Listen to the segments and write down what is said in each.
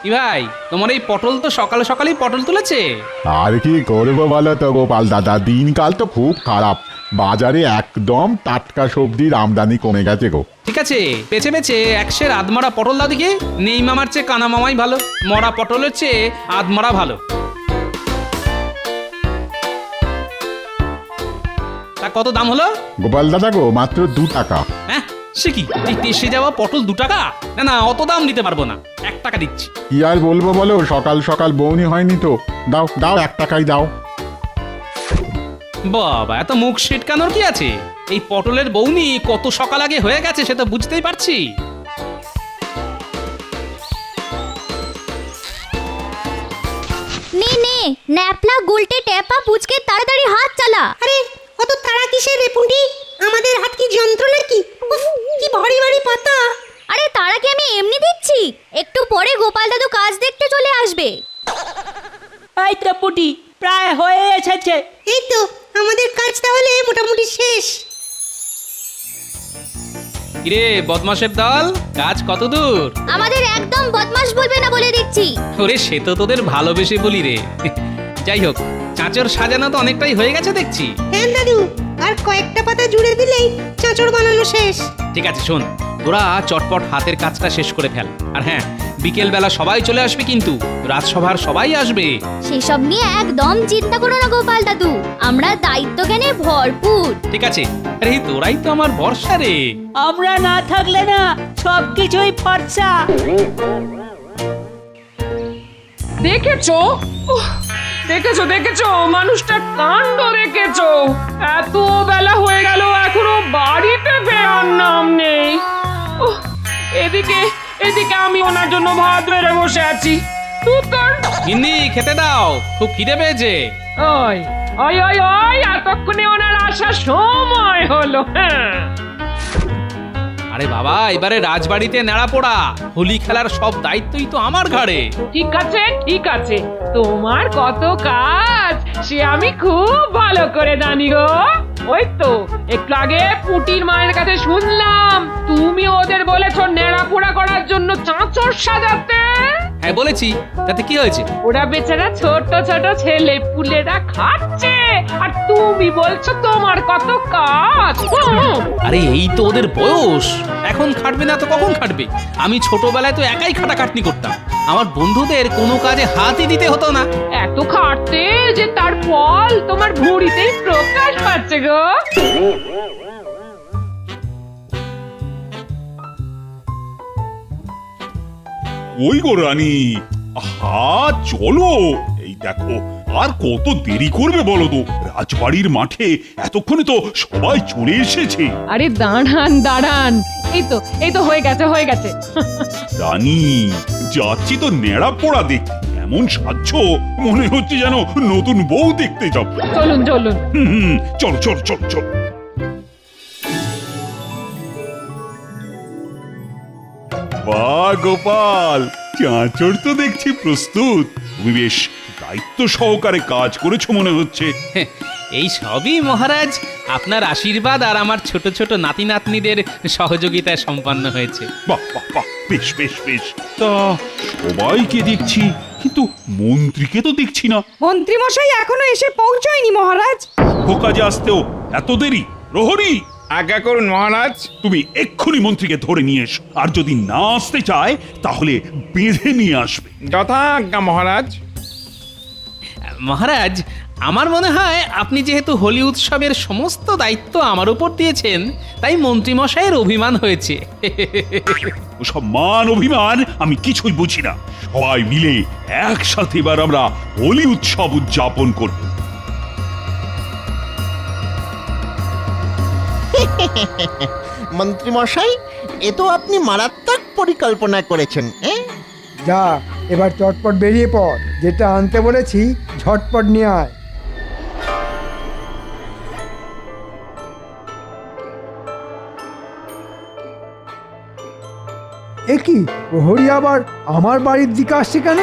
কি ভাই, তোমার এই পটল তো সকাল সকালই পটল তুলেছে। আর কি করবো বলো তো গোপাল দাদা, দিনকাল তো খুব খারাপ। বাজারে একদম টাটকা সবজির আমদানি কমে গেছে গো। ঠিক আছে, বেছে বেছে একশের আধমরা পটল দাও দেখি। নেই মামার চেয়ে কানা মামাই ভালো, মরা পটলের চেয়ে আধমরা ভালো। তা কত দাম হলো? গোপাল দাদা গো, মাত্র 2 টাকা। হ্যাঁ, সে কি, এই টেসে যাওয়া পটল 2 টাকা? না না, অত দাম দিতে পারবো না, 1 টাকা দিচ্ছি। কি আর বলবো বলো, সকাল সকাল বউনি হয়নি তো। দাও দাও, 1 টাকাই দাও। বাবা, এত মুখ সিটকানোর কি আছে? এই পটলের বউনি কত সকাল আগে হয়ে গেছে সে তো বুঝতেই পারছি। নে নে, ন্যাপলা গুলটে টেপা পুচকে তাড়াতাড়ি হাত চালা। আরে কত তাড়া কিসের রে পুঁটি? আমাদের হাত কি যন্ত্র নাকি? উফ, কি ভারী ভারী পাতা। আরে তারা কি আমি এমনি দিচ্ছি? একটু পরে গোপাল দাদু কাজ দেখতে চলে আসবে। এই তো পুটি প্রায় হয়ে এসেছে। এই তো আমাদের কাজ তাহলে মোটামুটি শেষ। কিরে বদমাশের দল, কাজ কত দূর? আমাদের একদম বদমাশ বলবে না বলে দিচ্ছি। ওরে, সে তো তোদের ভালোবেসে বলি রে। যাই হোক, চাঁচর সাজানো তো অনেকটাই হয়ে গেছে দেখছি। হ্যাঁ দাদু, আর কয়েকটা পাতা জুড়ে দিলেই চাঁচড় বানানো শেষ। ঠিক আছে, শোন, তোরা চটপট হাতের কাজটা শেষ করে ফেল। আর হ্যাঁ, বিকেল বেলা সবাই চলে আসবে কিন্তু, রাজসভার সবাই আসবে। সেসব নিয়ে একদম চিন্তা করো না গোপাল দাদু, আমরা দায়িত্ব জ্ঞানে ভরপুর। ঠিক আছে, আরে তোরাই তো আমার ভরসা রে। আমরা না থাকলে না সবকিছুই ফর্সা। দেখেছো? উহ, দেখেছো দেখেছো মানুষটা কাণ্ড দেখেছো? এত বেলা হয়ে গেল এখনো বাড়িতে ফেরার নাম নেই। উহ, এদিকে এদিকে আমি ওনার জন্য ভাত বেড়ে বসে আছি। তুই গিন্নি, খেতে দাও, খুব খিদে পেয়েছে। ওই ওই ওই ওই এতক্ষণে ওনার আসার সময় হলো। হ্যাঁ, আরে বাবা, এবারে রাজবাড়িতে নেড়া পোড়া, হোলি খেলার সব দায়িত্বই তো আমার ঘাড়ে। ঠিক আছে ঠিক আছে, তোমার কত কাজ সে আমি খুব ভালো করে জানি গো। ওই তো একটু আগে পুটির মায়ের কাছে শুনলাম তুমি ওদের বলেছো নেড়া পোড়া করার জন্য চাঁচড় সাজাতে। হ্যাঁ বলেছি, তাতে কি হয়েছে? ওরা বেচারা ছোট ছোট ছেলে পুলেরা খাচ্ছে আর তুমি বলছো তোমার কত কাজ। আরে এই তো ওদের বয়স, এখন খাটবে না তো কখন খাটবে? আমি ছোটবেলায় তো একাই খাটাখাটনি করতাম, আমার বন্ধুদের কোনো কাজে হাতই দিতে হতো না। এত খাটতে যে তার ফল তোমার ভুঁড়িতেই প্রকাশ পাচ্ছে গো। ওই গো রানী, হা চলো, এই দেখো আর কত দেরি করবে বলো তো? রাজবাড়ির মাঠে এতক্ষণে তো সবাই চলে এসেছে। আরে দাঁড়ান দাঁড়ান, এই তো হয়ে গেছে হয়ে গেছে। রানী, যাচ্ছি তো নেড়া পোড়া দেখতে, এমন সাজছ মনে হচ্ছে যেন নতুন বউ দেখতে যাব। চলুন চলুন। চলো চলো চলো চলো। বাহ গোপাল, চাঁচড় তো দেখছি প্রস্তুত। তুমি বেশ দায়িত্ব সহকারে কাজ করেছো মনে হচ্ছে। এই সবই মহারাজ আপনার আশীর্বাদ আর আমার ছোট ছোট নাতি নাতনিদের সহযোগিতায় সম্পন্ন হয়েছে। বাহ বাহ বাহ, বেশ বেশ বেশ। তা সবাইকে দেখছি, কিন্তু মন্ত্রীকে তো দেখছি না। মন্ত্রী মশাই এখনো এসে পৌঁছয়নি মহারাজ। কাজে আসতেও এত দেরি? প্রহরী, আজ্ঞা করুন মহারাজ। তুমি এক্ষুনি মন্ত্রীকে ধরে নিয়ে এসো, আর যদি না আসতে চায় তাহলে বেঁধে নিয়ে আসবে। যথা আজ্ঞা মহারাজ। মহারাজ, আমার মনে হয় আপনি যেহেতু হোলি উৎসবের সমস্ত দায়িত্ব আমার উপর দিয়েছেন, তাই মন্ত্রীমশাইয়ের অভিমান হয়েছে। ওসব মান অভিমান আমি কিছুই বুঝি না। সবাই মিলে একসাথে এবার আমরা হোলি উৎসব উদযাপন করব। মন্ত্রী মশাই, এ তো আপনি মারাত্মক পরিকল্পনা করেছেন। যা, এবার চটপট বেরিয়ে পড়, যেটা আনতে বলেছি ঝটপট নিয়ে আয়। এ কি, প্রহরী আবার আমার বাড়ির দিকে আসছে কেন?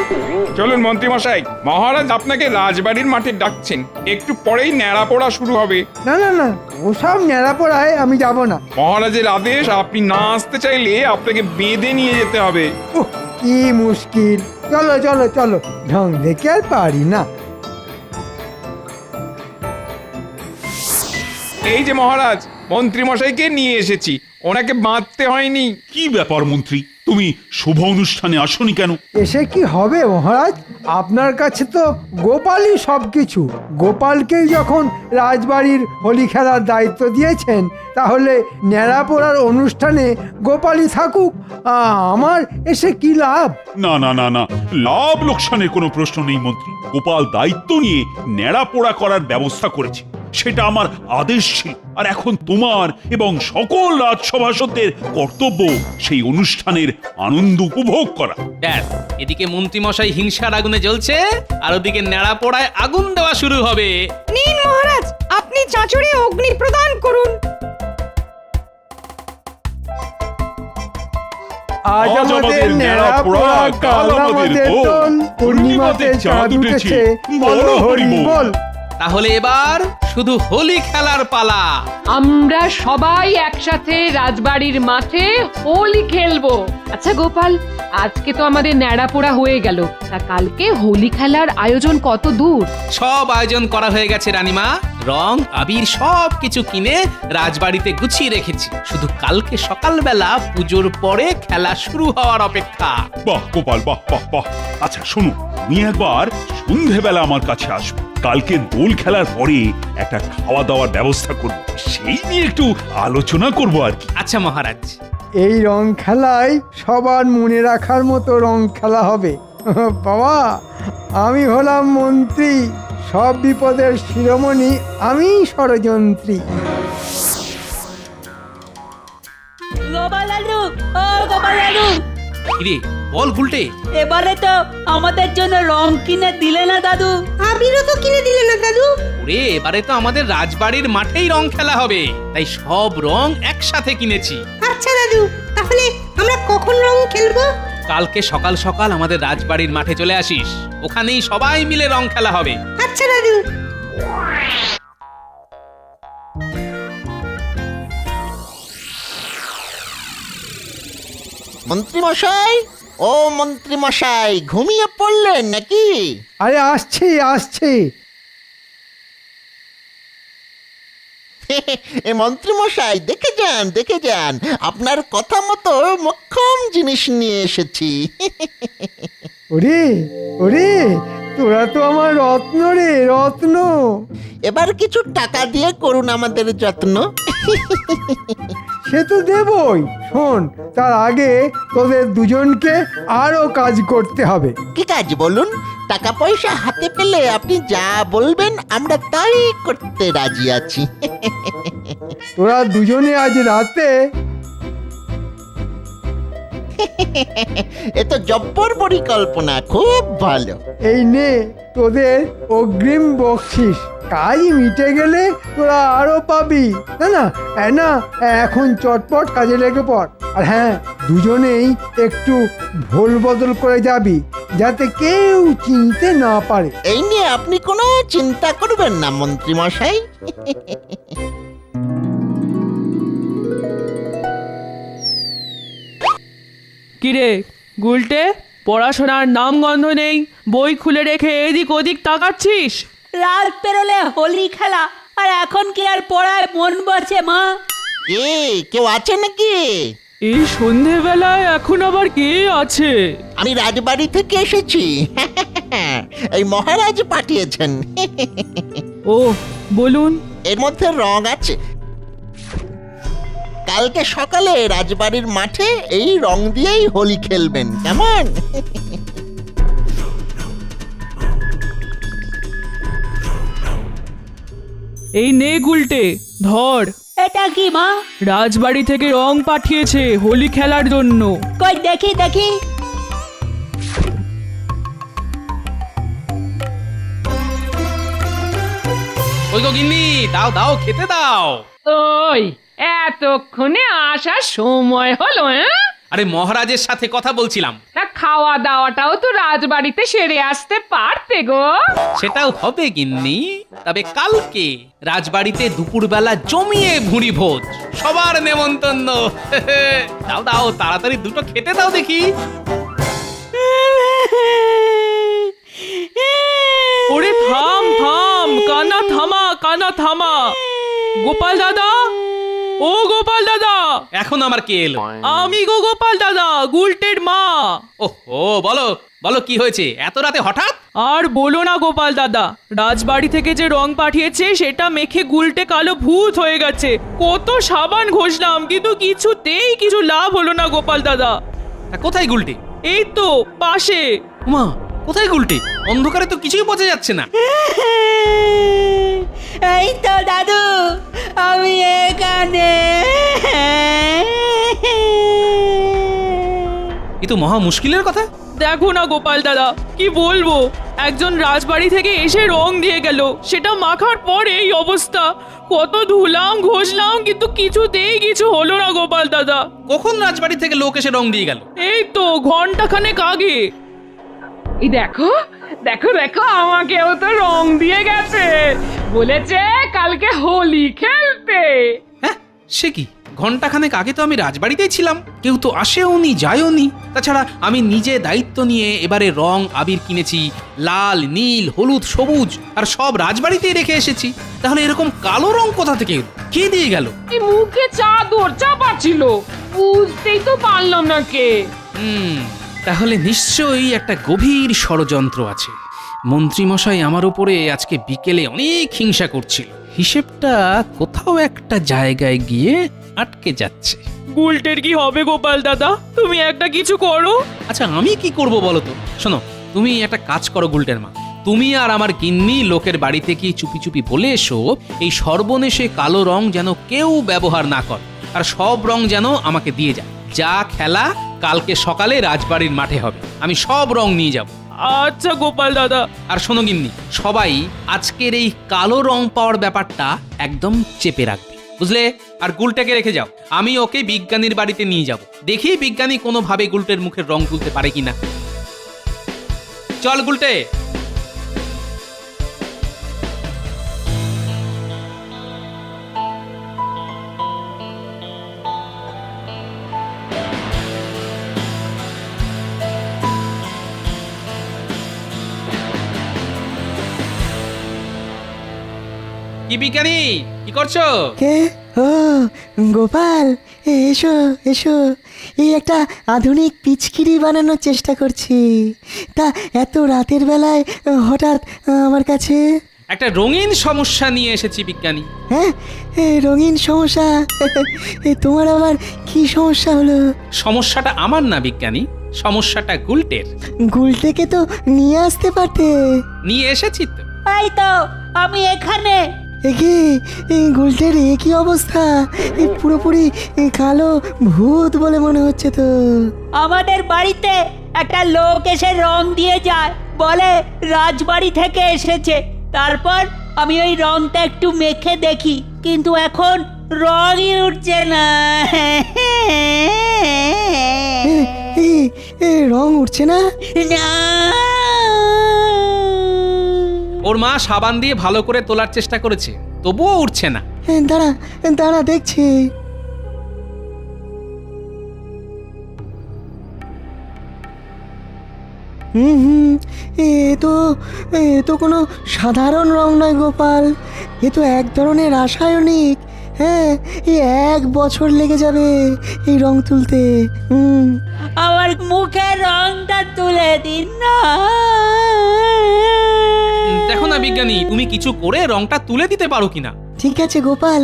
চলুন মন্ত্রী মশাই, মহারাজ আপনাকে রাজবাড়ির মাঠে ডাকছেন। একটু পরেই ন্যাড়া পোড়া শুরু হবে। না না না, ওসব ন্যাড়া পড়ায় আমি যাব না। মহারাজের আদেশ, আপনি না আসতে চাইলে আপনাকে বেঁধে নিয়ে যেতে হবে। উহ, কি মুশকিল! চলো চলো চলো, ঢং দেখে আর পারি না। এই যে মহারাজ, মন্ত্রী মশাইকে নিয়ে এসেছি, ওনাকে বাঁধতে হয়নি। কি ব্যাপার মন্ত্রী, তুমি শুভ অনুষ্ঠানে আসনি কেন? এসে কি হবে মহারাজ, আপনার কাছে তো গোপালই সবকিছু। গোপালকেই যখন রাজবাড়ির হোলি খেলার দায়িত্ব দিয়েছেন, তাহলে ন্যাড়া পোড়ার অনুষ্ঠানে গোপালই থাকুক। আমার এসে কি লাভ? না না না না, লাভ লোকসানের কোনো প্রশ্ন নেই মন্ত্রী। গোপাল দায়িত্ব নিয়ে ন্যাড়া পোড়া করার ব্যবস্থা করেছে, সেটা আমার আদেশ ছিল। আর এখন তোমার এবং সকল রাজসভাসদের কর্তব্য সেই অনুষ্ঠানের আনন্দ উপভোগ করা। ব্যাস, এদিকে মন্ত্রীমশাই হিংসার আগুনে জ্বলছে, আর ওদিকে ন্যাড়া পোড়ায় আগুন দেওয়া শুরু হবে। নিন মহারাজ, আপনি চাঁচড়ে অগ্নি প্রদান করুন। আজ আমাদের ন্যাড়া পোড়া, কাল আমাদের দোল, পূর্ণিমাতে চাঁদ উঠেছে, বলো হরি বল। তাহলে এবার শুধু হোলি খেলার পালা। আমরা সবাই একসাথে রাজবাড়ির মাঠে হোলি খেলবো। আচ্ছা গোপাল, আজকে তো আমাদের ন্যাড়াপোড়া হয়ে গেল, তা কালকে হোলি খেলার আয়োজন কত দূর? সব আয়োজন করা হয়ে গেছে রানীমা। রং আবির সব কিছু কিনে রাজবাড়িতে গুছিয়ে রেখেছি, শুধু কালকে সকালবেলা পুজোর পরে খেলা শুরু হওয়ার অপেক্ষা। বাহ গোপাল, বাহ বাহ বাহ। আচ্ছা শোনো, তুমি একবার সন্ধেবেলা আমার কাছে আসবে। কালকে দোল খেলার পরে একটা খাওয়া দাওয়ার ব্যবস্থা করব, সেই নিয়ে একটু আলোচনা করব আর কি। আচ্ছা মহারাজ। এই রং খেলায় সবার মনে রাখার মতো রং খেলা হবে। বাবা, আমি হলাম মন্ত্রী, সব বিপদের শিরোমণি আমি ষড়যন্ত্রী। গোপাল দাদু, ও গোপাল দাদু, কিরে বল গুলটে। এবারে তো আমাদের জন্য রং কিনে দিলে না দাদু? আবিরও তো কিনে দিলে না দাদু। ওরে, এবারে তো আমাদের রাজবাড়ির মাঠেই রং খেলা হবে, তাই সব রং একসাথে কিনেছি। আচ্ছা দাদু, তাহলে আমরা কখন রং খেলবো? কালকে সকাল সকাল আমাদের রাজবাড়ির মাঠে চলে আসিস, ওখানেই সবাই মিলে রং খেলা হবে। আচ্ছা দাদু। মন্ত্রী মশাই, ও মন্ত্রী মশাই, ঘুমিয়ে পড়লেন নাকি? আরে আসছি আসছি। এ মন্ত্রী মশাই, দেখে যান দেখে যান, আপনার কথা মতো মক্ষম জিনিস নিয়ে এসেছি। ওরে ওরে, তোরা তো আমার রত্ন রে, রত্ন। এবার কিছু টাকা দিয়ে করুন আমাদের যত্ন। সে তো দেবই। শোন, তার আগে তোদের দুজনকে আরো কাজ করতে হবে। কি কাজ বলুন? টাকা পয়সা হাতে পেলে আপনি যা বলবেন আমরা তাই করতে রাজি আছি। তোরা দুজনে আজ রাতে এ তো জব্বর পরিকল্পনা, খুব ভালো। এই নে তোদের অগ্রিম বকশিস। কাজ মিটে গেলে তোরা আরো পাবি। না না না, এখন চটপট কাজে লেগে পড়। আর হ্যাঁ, দুজনেই একটু ভোল বদল করে যাবি, যাতে কেউ চিনতে না পারে। এই নিয়ে আপনি কোনো চিন্তা করবেন না মন্ত্রী মশাই। কিরে গুলটে, পড়াশোনার নাম গন্ধ নেই, বই খুলে রেখে এদিক ওদিক তাকাচ্ছিস? রাত পেরোলে হোলি খেলা, আর এখন কি আর পড়ায় মন বসে মা? কে, কেউ আছে নাকি? এই সন্ধেবেলায় এখন আবার কে আছে? আমি রাজবাড়ি থেকে এসেছি। এই মহারাজ পাঠিয়েছেন। ও বলুন। এর মধ্যে রং আছে। কালকে সকালে রাজবাড়ির মাঠে এই রং দিয়েই হোলি খেলবেন, কেমন? এই নে গুলটে, ধর। এটা কি মা? রাজবাড়ি থেকে রং পাঠিয়েছে হোলি খেলার জন্য। কই দেখি দেখি। ওই গো গিন্নি, দাও দাও, খেতে দাও। ওই এতক্ষণে আসার সময় হলো? আরে মহারাজের সাথে কথা বলছিলাম। তা খাওয়া দাওয়াটাও তো রাজবাড়িতে সেরে আসতে পারতে গো। সেটাও হবে গিন্নি, তবে কালকে রাজবাড়িতে দুপুরবেলা জমিয়ে ভুঁড়ি ভোজ, সবার নেমন্তন্ন। দাও দাও, তাড়াতাড়ি দুটো খেতে দাও দেখি। ওরে থাম থাম, কানা থামা। গোপাল দাদা, ও গোপাল দাদা, এখন আমার কে এলো? আমি গো গোপাল দাদা, গুলটের মা। ও বলো বলো, কি হয়েছে এত রাতে হঠাৎ? আর বলো না গোপাল দাদা, রাজবাড়ি থেকে যে রং পাঠিয়েছে সেটা মেখে গুলটে কালো ভূত হয়ে গেছে। কত সাবান ঘষলাম কিন্তু কিছুতেই কিছু লাভ হলো না গোপাল দাদা। কোথায় গুলটে? এই তো পাশে। মা, কোথায় গুলটে? অন্ধকারে তো কিছুই বোঝা যাচ্ছে না। এই তো দাদু, আমি এখানে। এ তো মহা মুশকিলের কথা। দেখো না গোপাল দাদা, কি বলবো, একজন রাজবাড়ি থেকে এসে রং দিয়ে গেল, সেটা মাখার পরে এই অবস্থা। কত ধুলাম ঘষলাম কিন্তু কিছুতেই কিছু হলো না গোপাল দাদা। কখন রাজবাড়ি থেকে লোক এসে রং দিয়ে গেল? এই তো ঘন্টাখানেক আগে। এই দেখো দেখো দেখো, আমাকেও তো রং দিয়ে গেছে, বলেছে কালকে হোলি খেলতে। হ্যাঁ, সে কি? ঘন্টাখানেক আগে তো আমি রাজবাড়িতেই ছিলাম, কেউ তো আসেওনি যায়ওনি। তাছাড়া আমি নিজে দায়িত্ব নিয়ে এবারে রং আবির কিনেছি, লাল নীল হলুদ সবুজ, আর সব রাজবাড়িতেই রেখে এসেছি। তাহলে এরকম কালো রং কোথা থেকে এলো? কে দিয়ে গেল? এই মুখে চাদর চাপা ছিল, বুঝতেই তো পারলাম না কে। তাহলে নিশ্চয়ই একটা গভীর ষড়যন্ত্র আছে। মন্ত্রীমশাই আমার উপরে আজকে বিকেলে অনেক হিংসা করছিল। হিসেবটা কোথাও একটা জায়গায় গিয়ে আটকে যাচ্ছে। গুলটের কি হবে গোপাল দাদা? তুমি একটা কিছু করো। আচ্ছা, আমি কি করব বলো তো? শোনো, তুমি একটা কাজ করো গুলটের মা, তুমি আর আমার গিন্নি লোকের বাড়িতে কি চুপি চুপি বলে এসো এই সর্বনেশে কালো রং যেন কেউ ব্যবহার না করে, আর সব রং যেন আমাকে দিয়ে যায়। যা খেলা কালকে সকালে রাজবাড়ির মাঠে হবে, আমি সব রং নিয়ে যাব। আচ্ছা গোপাল দাদা। আর শোনো গিন্নি, সবাই আজকের এই কালো রং পাওয়ার ব্যাপারটা একদম চেপে রাখবে, বুঝলে? আর গুলটাকে রেখে যাও, আমি ওকে বিজ্ঞানীর বাড়িতে নিয়ে যাব, দেখি বিজ্ঞানী কোনোভাবে গুলটের মুখের রং তুলতে পারে কিনা। চল গুলটে। কি বিজ্ঞানী, কি করছো? কে? ও গোপাল, এসো এসো, এই একটা আধুনিক পিচকিরি বানানোর চেষ্টা করছি। তা এত রাতের বেলায় হঠাৎ আমার কাছে? একটা রঙিন সমস্যা নিয়ে এসেছি বিজ্ঞানী। হ্যাঁ, রঙিন সমস্যা? তোমার আবার কি সমস্যা হলো? সমস্যাটা আমার না বিজ্ঞানী, সমস্যাটা গুলটের। গুলটেকে তো নিয়ে আসতে পারতে। নিয়ে এসেছি তো। এই তো আমি এখানে। একে গুলটের কি অবস্থা? পুরোপুরি কালো ভূত বলে মনে হচ্ছে তো। আমাদের বাড়িতে একটা লোক এসে রং দিয়ে যায়, বলে রাজবাড়ি থেকে এসেছে। তারপর আমি ওই রংটা একটু মেখে দেখি, কিন্তু এখন রঙই উঠছে না। রং উঠছে না? না, ওর মা সাবান দিয়ে ভালো করে তোলার চেষ্টা করেছে, তবুও উঠছে না। দাঁড়া দাঁড়া দেখছি। এ তো কোনো সাধারণ রং নয় গোপাল, এ তো এক ধরনের রাসায়নিক। হ্যাঁ, এই 1 বছর লেগে যাবে এই রং তুলতে। আমার মুখে রংটা তুলে দিন না। দেখো না বিজ্ঞানী, তুমি কিছু করে রংটা তুলে দিতে পারো কিনা। ঠিক আছে গোপাল,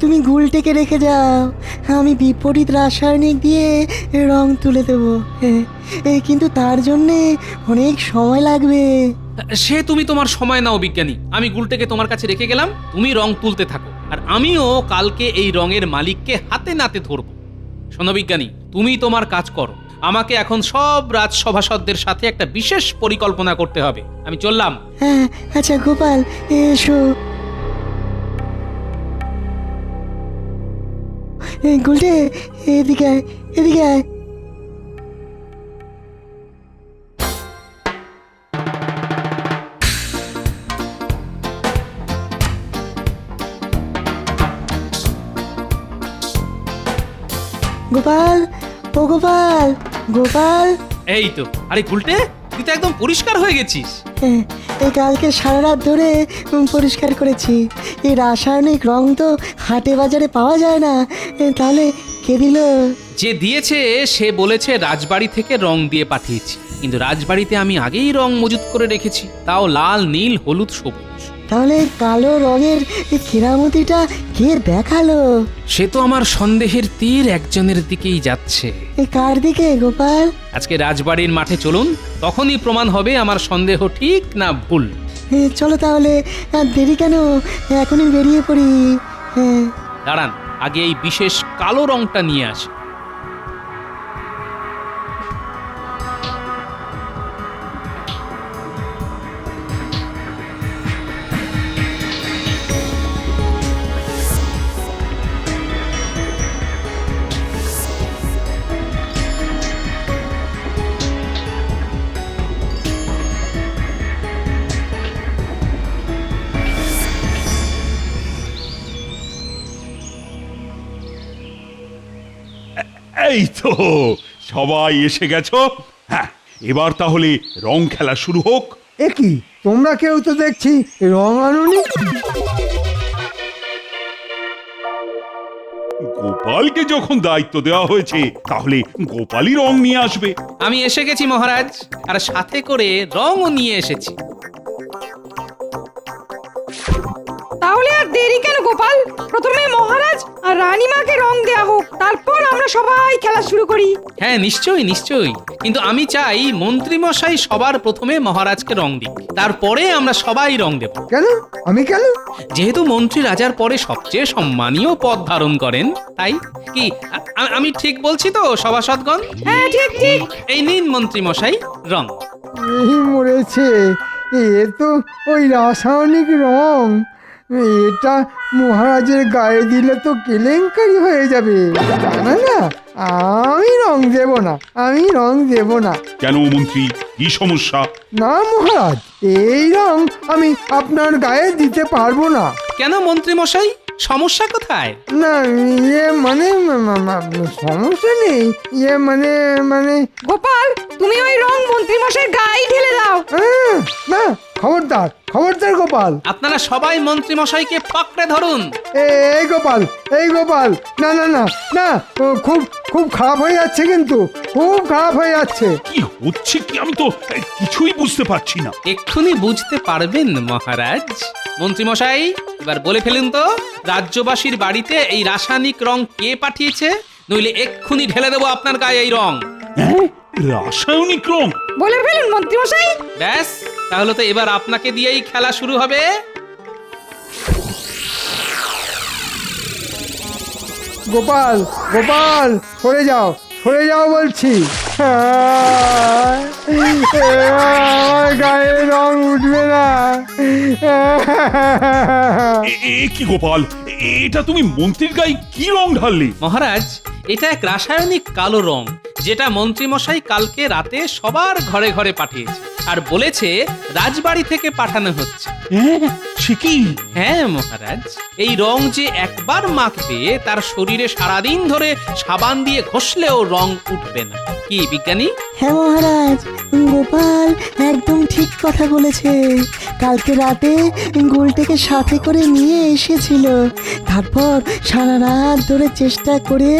তুমি গুলটেকে রেখে যাও, আমি বিপরীত রাসায়নিক দিয়ে রং তুলে দেবো। কিন্তু তার জন্যে অনেক সময় লাগবে। সে তুমি তোমার সময় নাও বিজ্ঞানী, আমি গুলটেকে তোমার কাছে রেখে গেলাম, তুমি রং তুলতে থাকো, আর আমিও কালকে এই রঙের মালিককে হাতে নাতে ধরবো। শোনো বিজ্ঞানী, তুমি তোমার কাজ করো, আমাকে এখন সব রাজসভাসদদের সাথে একটা বিশেষ পরিকল্পনা করতে হবে। আমি চললাম। হ্যাঁ, আচ্ছা গোপাল, এসো। গুলটে, এদিকে আয়, এদিকে আয়। গোপাল, ও গোপাল, গোপাল। এই তো। আরে গুলটে, তুই তো একদম পরিষ্কার হয়ে গেছিস। এই কালকে সারা রাত ধরে পরিষ্কার করেছি। এই রাসায়নিক রং তো হাটে বাজারে পাওয়া যায় না, তাহলে কে দিল? যে দিয়েছে সে বলেছে রাজবাড়ি থেকে রং দিয়ে পাঠিয়েছি, কিন্তু রাজবাড়িতে আমি আগেই রং মজুত করে রেখেছি, তাও লাল, নীল, হলুদ, সবুজ। তাহলে এই কালো রঙের এই কেরামতিটা কে দেখালো? সে তো আমার সন্দেহের তীর একজনের দিকেই যাচ্ছে। এই কার দিকে গোপাল? আজকে রাজবাড়ির মাঠে চলুন, তখনই প্রমাণ হবে আমার সন্দেহ ঠিক না ভুল। চলো তাহলে, আর দেরি কেন, এখনই বেরিয়ে পড়ি। হ্যাঁ, দাঁড়ান, আগে এই বিশেষ কালো রংটা নিয়ে আসি। এই তো সবাই এসে গেছো। হ্যাঁ, এবার তাহলে রং খেলা শুরু হোক। এ কি, তোমরা কেউ তো দেখছি রং আনুনি? গোপালকে যখন দায়িত্ব দেওয়া হয়েছে তাহলে গোপালই রং নিয়ে আসবে। আমি এসে গেছি মহারাজ, আর সাথে করে রংও নিয়ে এসেছি। তাহলে আর দেরি কেন গোপাল, প্রথমে মহারাজ আর রানীমাকে রং দেয়া হোক, তারপর আমরা সবাই খেলা শুরু করি। হ্যাঁ, নিশ্চয়ই নিশ্চয়ই, কিন্তু আমি চাই মন্ত্রী মশাই সবার প্রথমে মহারাজকে রং দিক, তারপরে আমরা সবাই রং দেব। কেন? আমি কেন? যেহেতু মন্ত্রী রাজার পরে সবচেয়ে সম্মানীয় পদ ধারণ করেন, তাই কি আমি ঠিক বলছি তো সভাসদগণ? হ্যাঁ, ঠিক ঠিক। এই নিন মন্ত্রী মশাই রং। এই মরেছে, এ তো ওই রাসায়নিক রং। এটা মহারাজের গায়ে দিলে তো কেলেঙ্কারি হয়ে যাবে। জানা না, আমি রং দেব না, আমি রং দেব না। কেন মন্ত্রী, কি সমস্যা? না মহারাজ, এই রং আমি আপনার গায়ে দিতে পারবো না। কেন মন্ত্রী মশাই, সমস্যা কোথায়? না, মানে সমস্যা নেই, মানে গোপাল, তুমি ওই রং মন্ত্রী মশাই গায়ে ঢেলে দাও। না, খবরদার খবরদার গোপাল। আপনারা সবাই মন্ত্রী মশাইকে পাকড়ে ধরুন। এই গোপাল, এই গোপাল, না না না না, খুব খুব খারাপ হয়ে যাচ্ছে, কিন্তু খুব খারাপ হয়ে যাচ্ছে। কি হচ্ছে কি আমি তো কিছুই বুঝতে পারছি না। এক্ষুনি বুঝতে পারবেন মহারাজ। মন্ত্রী মশাই, এবার বলে ফেলুন তো, রাজ্যবাসীর বাড়িতে এই রাসায়নিক রং কে পাঠিয়েছে? নইলে এক্ষুনি ঢেলে দেবো আপনার গায়ে এই রং। হ্যাঁ, রাসায়নিক রং? বলে ফেলুন মন্ত্রী মশাই। ব্যাস, তাহলে তো এবার আপনাকে দিয়েই খেলা শুরু হবে। গোপাল, গোপাল, সরে যাও, সরে যাও বলছি। আমার গায়ে রং উঠবে না। কি গোপাল, এটা তুমি মন্ত্রীর গায়ে কি রং ঢাললে? মহারাজ, এটা এক রাসায়নিক কালো রং, যেটা মন্ত্রী মশাই কালকে রাতে সবার ঘরে ঘরে পাঠিয়েছে, আর বলেছে রাজবাড়ি থেকে পাঠানো হচ্ছে। সে কি? হ্যাঁ মহারাজ, এই রং যে একবার মাখবে তার শরীরে সারাদিন ধরে সাবান দিয়ে ঘষলেও রং উঠবে না। কি বিজ্ঞানী? হ্যাঁ মহারাজ, গোপাল একদম ঠিক কথা বলেছে। কালকে রাতে গুলটেকে সাথে করে নিয়ে এসেছিল, তারপর সারা রাত ধরে চেষ্টা করে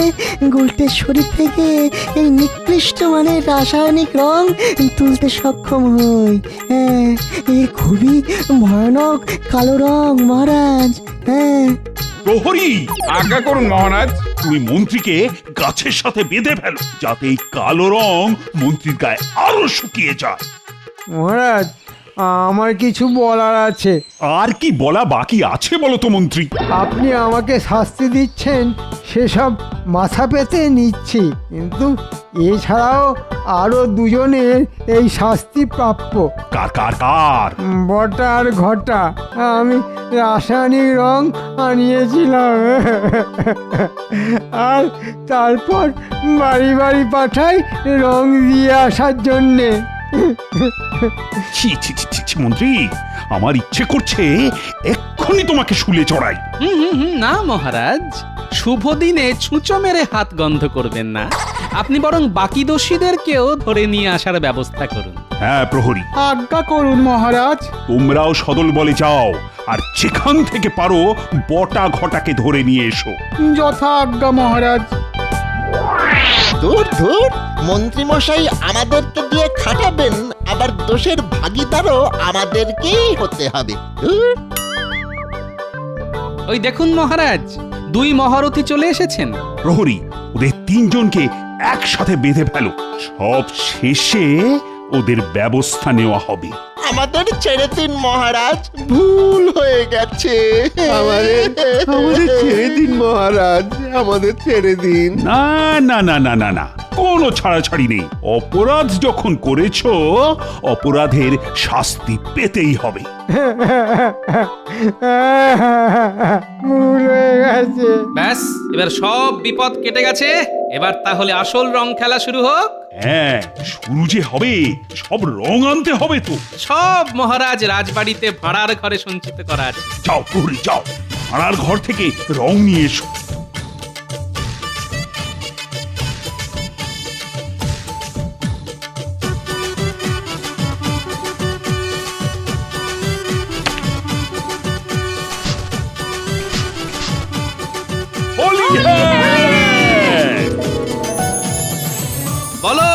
গুলটের শরীর থেকে এই নিকৃষ্ট মানের রাসায়নিক রং তুলতে সক্ষম হই। হ্যাঁ, এ খুবই ভয়ানক কালো রং মহারাজ। হ্যাঁ। প্রহরী, আজ্ঞা করুন মহারাজ। তুমি মন্ত্রীকে গাছের সাথে বেঁধে ফেলো, যাতে এই কালো রং মন্ত্রীর গায়ে আরো শুকিয়ে যায়। মহারাজ, আমার কিছু বলার আছে। আর কি বলা বাকি আছে বলো তো মন্ত্রী? আপনি আমাকে শাস্তি দিচ্ছেন সেসব মাথা পেতে নিচ্ছি, কিন্তু এছাড়াও আরো দুজনের এই শাস্তি প্রাপ্য। কার কার কার? বটা আর ঘটা। আমি রাসায়নিক রং আনিয়েছিলাম, আর তারপর বাড়ি বাড়ি পাঠাই রং দিয়ে আসার জন্যে। ছি ছি ছি ছি, মন্ত্রী, আমার ইচ্ছে করছে এক্ষুনি তোমাকে শুলে চড়াই। না মহারাজ, শুভ দিনে ছুঁচো মেরে হাত গন্ধ করবেন না। আপনি বরং বাকি দোষীদেরকেও ধরে নিয়ে আসার ব্যবস্থা করুন। হ্যাঁ প্রহরী, আজ্ঞা করুন মহারাজ। তোমরাও সদল বলে যাও, আর যেখান থেকে পারো বটা ঘটাকে ধরে নিয়ে এসো। যথা আজ্ঞা মহারাজ। দূর দূর, মন্ত্রী মশাই আমাদেরকে দিয়ে খাটাবেন, আবার দোষের ভাগীদারও আমাদেরকেই হতে হবে। ধুর। ওই দেখুন মহারাজ, 2 মহারথী চলে এসেছেন। প্রহরী, ওদের 3 জনকে একসাথে বেঁধে ফেলো, সব শেষে ওদের ব্যবস্থা নেওয়া হবে। আমাদের ছেড়ে দিন মহারাজ, ভুল হয়ে গেছে। আমাদের ছেড়ে দিন মহারাজ, আমাদের ছেড়ে দিন। না না না না না না, কোনো ছাড়াছাড়ি নেই। অপরাধ যখন করেছো, অপরাধের শাস্তি পেতেই হবে। ভুল হয়ে গেছে। ব্যাস, এবার সব বিপদ কেটে গেছে। এবার তাহলে আসল রং খেলা শুরু হোক। হ্যাঁ, শুরু যে হবে, সব রং আনতে হবে তো। সব মহারাজ রাজবাড়িতে ভাড়ার ঘরে সঞ্চিত করা আছে। যাও প্রহরী, যাও, ভাড়ার ঘর থেকে রং নিয়ে এসো। হোলি হ্যায়! বলো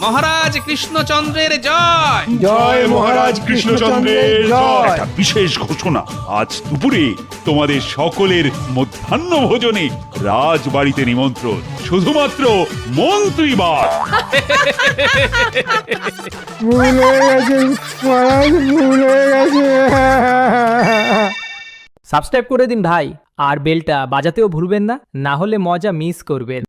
মহারাজ কৃষ্ণচন্দ্রের জয়। জয় মহারাজ কৃষ্ণচন্দ্রের জয়। একটা বিশেষ ঘোষণা, আজ দুপুরে তোমাদের সকলের মধ্যাহ্ন ভোজনে রাজবাড়িতে নিমন্ত্রণ, শুধুমাত্র মন্ত্রীবার। ভুল হয়ে গেছে মহারাজ, ভুল হয়ে গেছে। সাবস্ক্রাইব করে দিন ভাই, আর বেলটা বাজাতেও ভুলবেন না, না হলে মজা মিস করবেন।